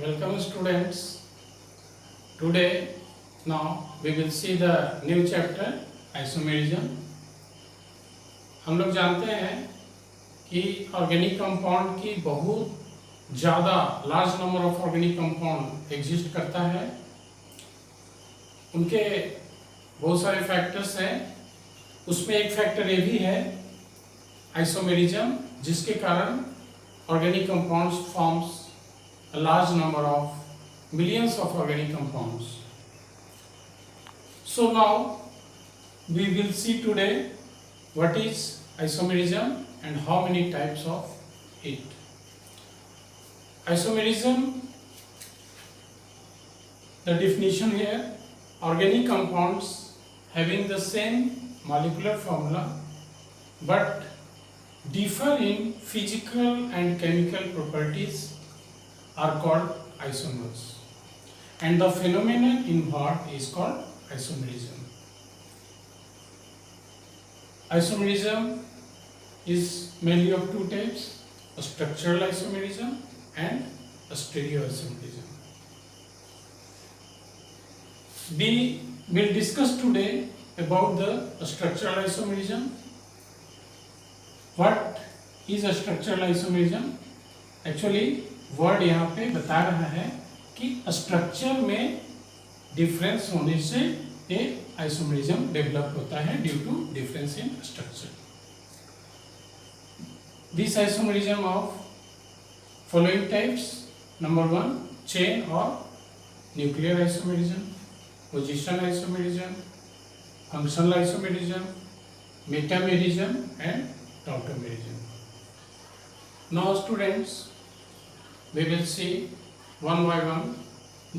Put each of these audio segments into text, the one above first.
Welcome students. Today now we will see the new chapter isomerism. हम लोग जानते हैं कि ऑर्गेनिक कंपाउंड की बहुत ज़्यादा large number of organic compound exist करता है. उनके बहुत सारे फैक्टर्स हैं. उसमें एक फैक्टर ये भी है आइसोमेरिज्म, जिसके कारण organic compounds forms a large number of millions of organic compounds. So now we will see today what is isomerism and how many types of it. Isomerism, the definition here, organic compounds having the same molecular formula but differ in physical and chemical properties are called isomers, and the phenomenon involved is called isomerism. Isomerism is mainly of two types: a structural isomerism and a stereoisomerism. We will discuss today about the structural isomerism. What is a structural isomerism? Actually word यहाँ पे बता रहा है कि structure में difference होने से ये आइसोमेरिज्म डेवलप होता है due to difference in structure. This isomerism of following types: number 1 chain और nuclear isomerism, position isomerism, functional isomerism, metamerism and tautomerism. Now students, we will see one by one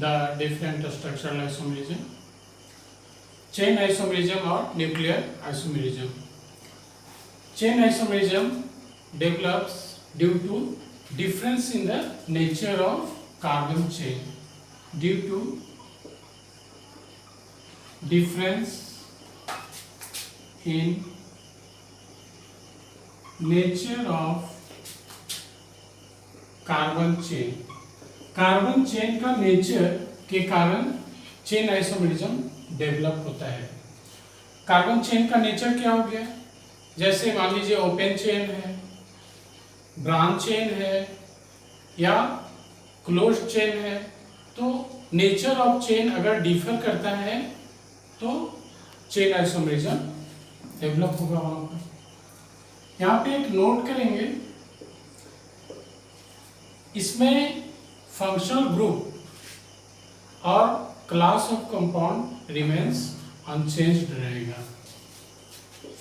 the different structural isomerism. Chain isomerism or nuclear isomerism. Chain isomerism develops due to difference in the nature of carbon chain. Due to difference in nature of carbon chain. Carbon chain का nature के कारण chain isomerism develop होता है. Carbon chain का nature क्या हो गया? जैसे मान लीजिए ओपन चेन है, ब्रांच चेन है या क्लोज्ड चेन है, तो नेचर ऑफ चेन अगर डिफर करता है तो चेन आइसोमेरिज्म डेवलप होगा वहां पर. यहाँ पे एक नोट करेंगे, इसमें फंक्शनल ग्रुप और class of compound remains unchanged रहेगा.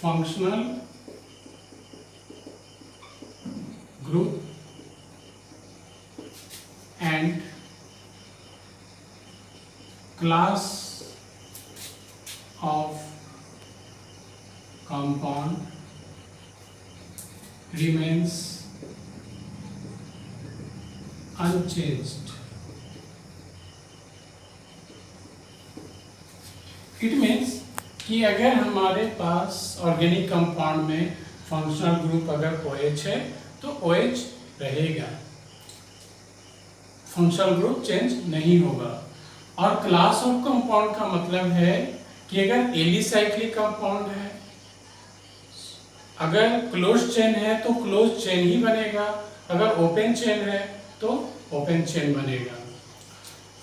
Functional group and class of compound remains unchanged. It means कि अगर हमारे पास ऑर्गेनिक कंपाउंड में फंक्शनल ग्रुप अगर OH है तो OH रहेगा, फंक्शनल ग्रुप चेंज नहीं होगा. और क्लास ऑफ कंपाउंड का मतलब है कि अगर एलिसाइक्लिक कंपाउंड है, अगर क्लोज चेन है तो क्लोज चेन ही बनेगा, अगर ओपन चेन है तो ओपन चेन बनेगा.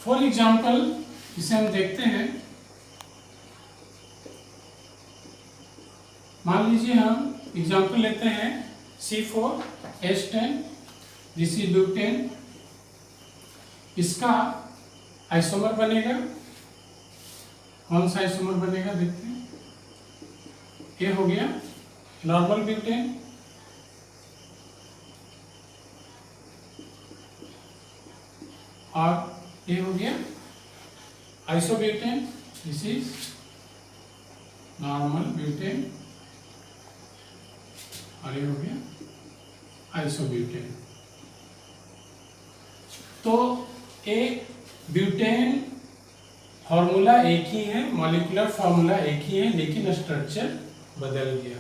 फॉर एग्जाम्पल इसे हम देखते हैं. मान लीजिए हम एग्जाम्पल लेते हैं C4H10. This is butane. इसका आइसोमर बनेगा. कौन सा आइसोमर बनेगा देखते हैं. ये हो गया नॉर्मल ब्यूटेन, और ये हो गया isobutane. This is normal butane और ये हो गया आइसोब्यूटेन. तो एक ब्यूटेन फॉर्मूला एक ही है, मॉलिक्यूलर फॉर्मूला एक ही है, लेकिन स्ट्रक्चर बदल गया,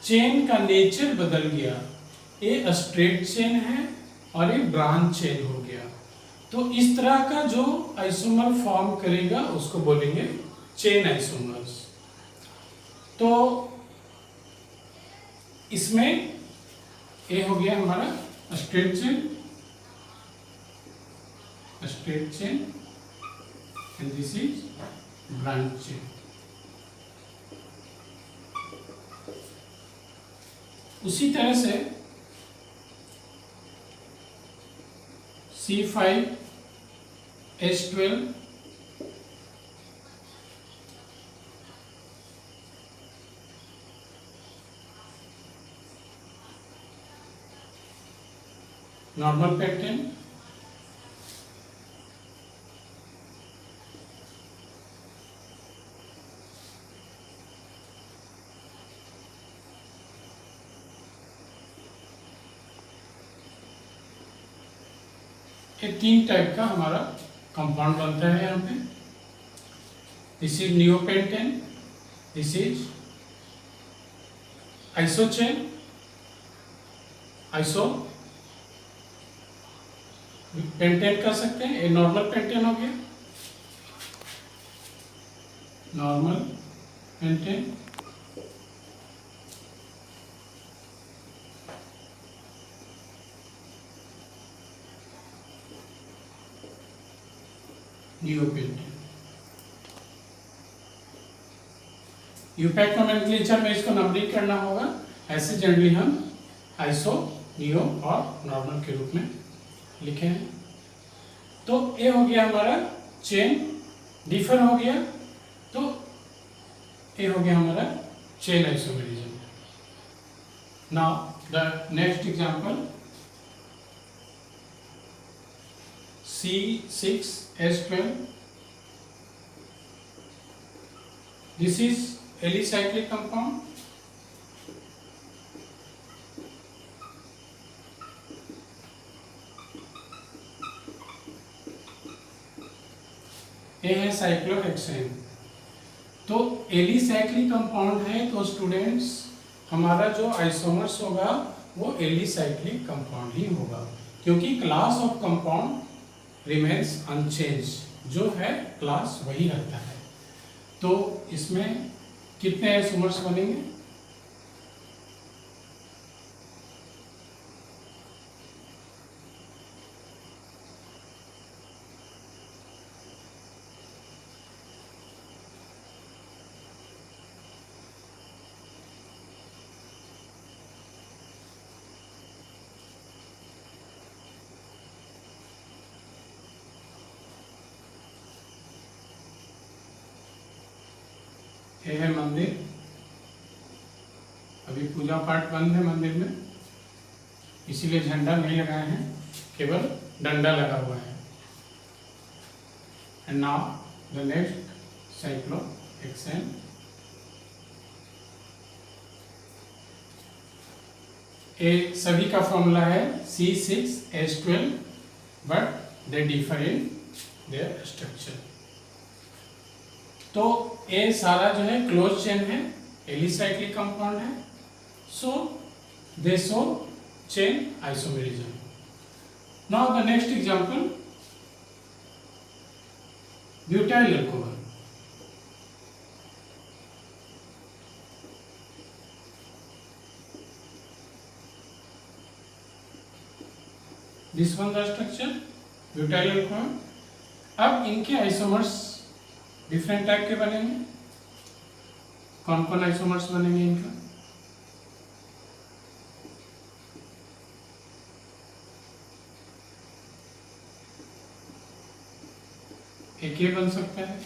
चेन का नेचर बदल गया. ये स्ट्रेट चेन है और ये ब्रांच चेन हो गया. तो इस तरह का जो आइसोमर फॉर्म करेगा उसको बोलेंगे चेन आइसोमर्स। तो इसमें ये हो गया हमारा straight chain and this is branch chain. उसी तरह से C5H12 नॉर्मल पेंटेन, ये 3 टाइप का हमारा कंपाउंड बनता है यहाँ पे। This is neopentane, this is isochain, iso pentane कर सकते हैं। ये नॉर्मल पेंटेन हो गया, normal pentane. Neopentane. IUPAC nomenclature में इसको नंबरिंग करना होगा, ऐसे जनरली हम आइसो, नियो और नॉर्मल के रूप में लिखे हैं। तो ये हो गया हमारा चेन, डिफर हो गया, तो ये हो गया हमारा chain isomerism. Now the next example C6H12, this is alicyclic compound, ये है साइक्लोहेक्सेन। तो एलिसाइक्लिक कंपाउंड है, तो स्टूडेंट्स हमारा जो आइसोमर्स होगा वो एलिसाइक्लिक कंपाउंड ही होगा, क्योंकि class of compound remains unchange, जो है क्लास वही रहता है। तो इसमें कितने आइसोमर्स बनेंगे? ये है मंदिर, अभी पूजा पाठ बंद है मंदिर में, इसीलिए झंडा नहीं लगाए हैं, केवल डंडा लगा हुआ है। And now the next cyclohexane. ये सभी का फॉर्मूला है C6H12, but they differ in their structure. तो ये सारा जो है क्लोज चेन है, एलिसाइक्लिक कंपाउंड है, so they show chain isomerism. Now the next example, butyl alcohol. This one the structure butyl alcohol. अब इनके आइसोमर्स डिफरेंट टाइप के बनेंगे। कौन कौन आइसोमर्स बनेंगे इनका? एक ये बन सकता है,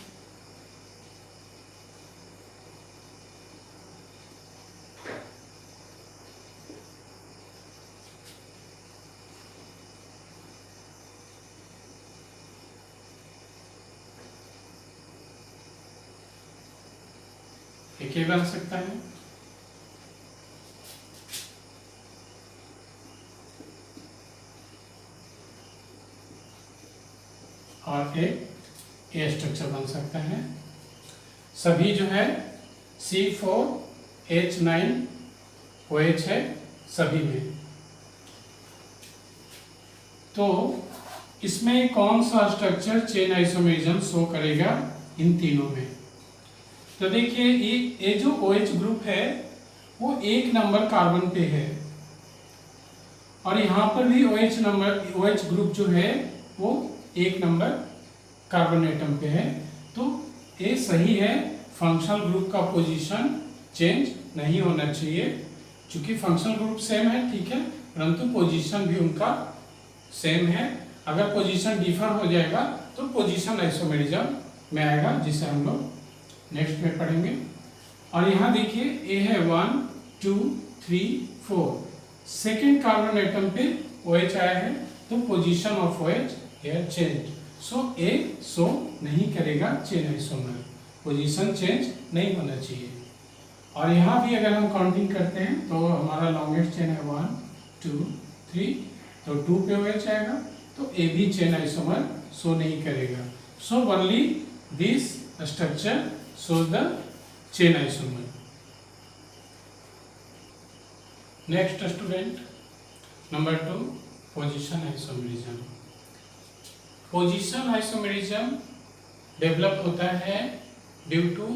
एक ये बन सकता है, और एक ये स्ट्रक्चर बन सकता है। सभी जो है C4H9OH है सभी में। तो इसमें कौन सा स्ट्रक्चर चेन आइसोमेरिज्म शो करेगा इन तीनों में? तो देखिए ये जो OH ग्रुप है वो 1 नंबर कार्बन पे है और यहाँ पर भी OH ग्रुप जो है वो 1 नंबर कार्बन एटम पे है। तो ये सही है, फंक्शनल ग्रुप का पोजीशन चेंज नहीं होना चाहिए, क्योंकि फंक्शनल ग्रुप सेम है, ठीक है, परंतु पोजीशन भी उनका सेम है। अगर पोजीशन डिफर हो जाएगा तो पोजीशन आइसोमेरिज्म में आएगा, जिसे हम लोग नेक्स्ट में पढ़ेंगे। और यहाँ देखिए ए है 1 2 3 4, सेकेंड कार्बन एटम पे OH आया है तो position of OH here change, so a show नहीं करेगा चेन आइसोमर, पोजीशन चेंज नहीं होना चाहिए। और यहाँ भी अगर हम काउंटिंग करते हैं तो हमारा लॉन्गेस्ट चेन है 1 2 3, तो 2 पे OH आएगा तो ए भी चेन आइसोमर शो नहीं करेगा। So only this structure shows the chain isomer. Next student, number 2, position isomerism. Position isomerism develop होता है due to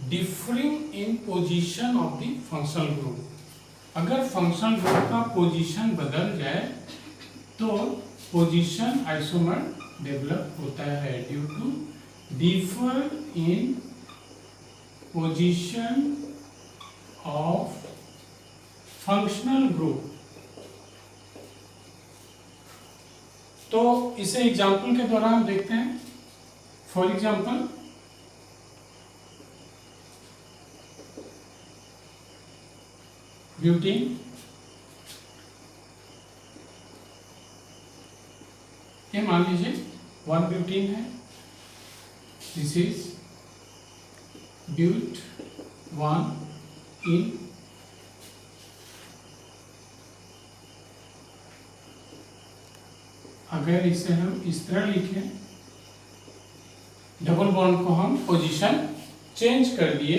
differing in position of the functional group. अगर फंक्शनल ग्रुप का position बदल जाए तो position isomer develop होता है due to differ in position of functional group. तो इसे एग्जाम्पल के द्वारा हम देखते हैं। फॉर एग्जाम्पल, ब्यूटीन, ये मान लीजिए 1 ब्यूटीन है, दिस इज ब्यूट 1 इन, अगर इसे हम इस तरह लिखें, डबल बॉन्ड को हम पोजीशन चेंज कर दिए,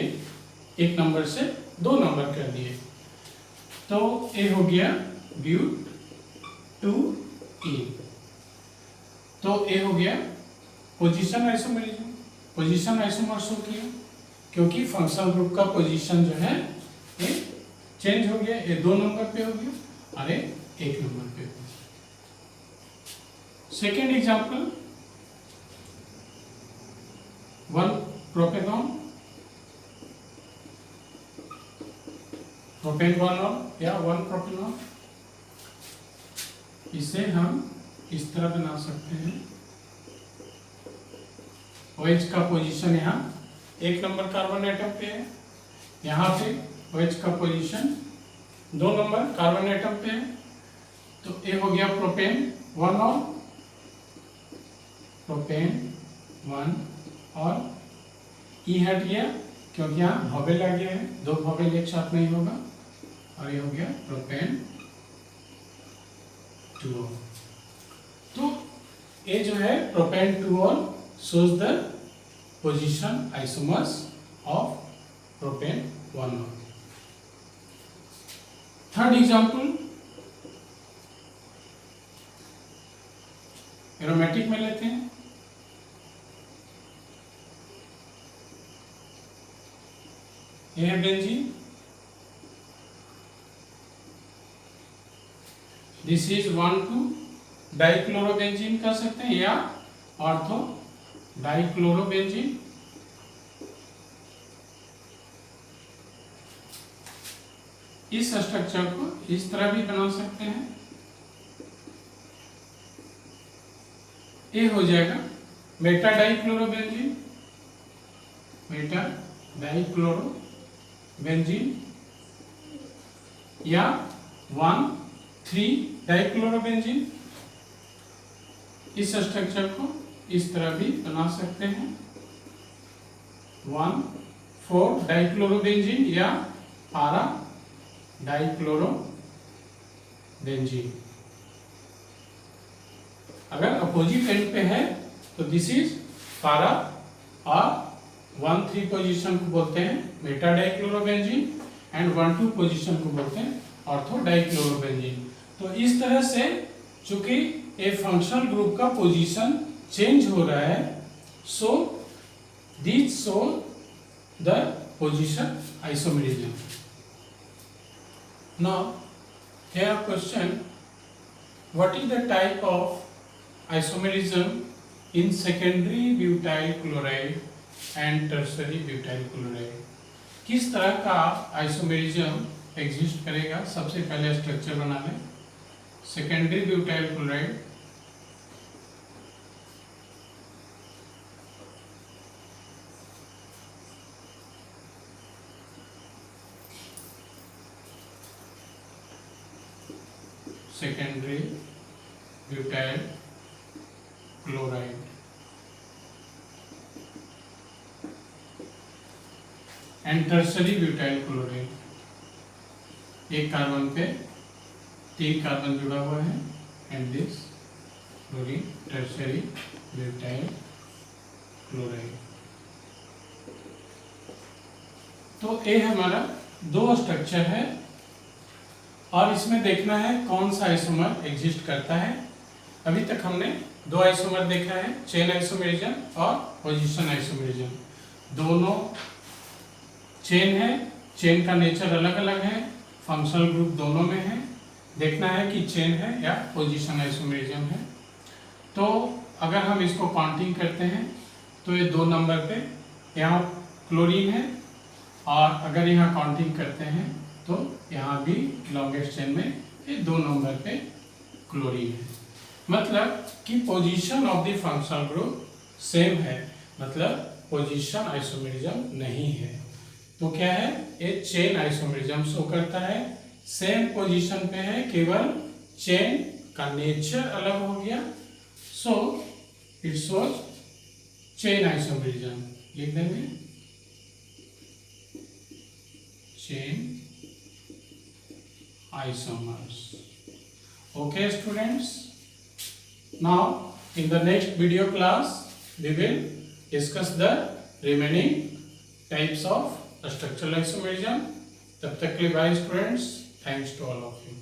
1 नंबर से 2 नंबर कर दिए, तो ये हो गया ब्यूट 2 इन। तो ये हो गया position isomerism, position isomer show किया, क्योंकि फंक्शनल ग्रुप का पोजीशन जो है ये चेंज हो गया, ये 2 नंबर पे हो गया और ये 1 नंबर पे हो गया। सेकेंड एग्जाम्पल, 1 प्रोपेनॉन, प्रोपेनॉल या 1 प्रोपेनॉल, इसे हम इस तरह बना सकते हैं। OH का पोजीशन यहाँ 1 नंबर कार्बन एटम पे है, यहाँ पे OH का पोजीशन 2 नंबर कार्बन एटम पे है, तो ये हो गया प्रोपेन 1 और प्रोपेन 1 और ई हट गया क्योंकि यहाँ वोवेल आ गया है, 2 वोवेल एक साथ नहीं होगा, और ये हो गया प्रोपेन 2। तो ये जो है propane 2 shows the position isomers of propane 1। Third example, aromatic में लेते हैं। ये है बेंजीन, दिस इज 1,2 डाइक्लोरोबेंजीन कर सकते हैं या ऑर्थो डाइक्लोरोबेंजीन। इस स्ट्रक्चर को इस तरह भी बना सकते हैं, ये हो जाएगा मेटा डाइक्लोरोबेंजीन, मेटा डाइक्लोरोबेंजीन या 1,3 डाइक्लोरोबेंजीन। इस स्ट्रक्चर को इस तरह भी बना सकते हैं, 1,4 डाइक्लोरोबेंजीन या पारा डाइक्लोरोबेंजीन। अगर अपोजिट एंड पे है तो दिस इज पारा, और 1,3 पोजीशन को बोलते हैं मेटा डाइक्लोरोबेंजीन एंड 1,2 पोजीशन को बोलते हैं ऑर्थो डाइक्लोरोबेंजीन। तो इस तरह से चूंकि ए फंक्शनल ग्रुप का पोजीशन चेंज हो रहा है, so this show the position isomerism. Now here question, what is the type of isomerism in secondary butyl chloride and tertiary butyl chloride? किस तरह का आइसोमेरिज्म एग्जिस्ट करेगा? सबसे पहले स्ट्रक्चर बना लें. Secondary butyl chloride, secondary butyl chloride and tertiary butyl chloride. एक carbon पे 3 कार्बन जुड़ा हुआ है and this chlorine tertiary butyl chloride. तो ये हमारा 2 स्ट्रक्चर है और इसमें देखना है कौन सा आइसोमर एग्जिस्ट करता है. अभी तक हमने 2 आइसोमर देखा है, चेन आइसोमेरिज्म और पोजीशन आइसोमेरिज्म. दोनों चेन है, चेन का नेचर अलग अलग है, फंक्शनल ग्रुप दोनों में है. देखना है कि चेन है या पोजीशन आइसोमेरिज्म है. तो अगर हम इसको काउंटिंग करते हैं तो ये 2 नंबर पे यहाँ क्लोरीन है, और अगर यहाँ काउंटिंग करते हैं तो यहाँ भी लॉन्गेस्ट चेन में ये 2 नंबर पे क्लोरीन है. मतलब कि position of the functional group same है, मतलब पोजीशन आइसोमेरिज्म नहीं है. तो क्या है, ये चेन आइसोमेरिज्म शो करता है. सेम पोजीशन पे है, केवल चेन का नेचर अलग हो गया, so it shows chain isomerism. लिख देंगे chain isomers. Okay students, now in the next video class we will discuss the remaining types of structural isomerism. तब तक के लिए bye students, thanks to all of you.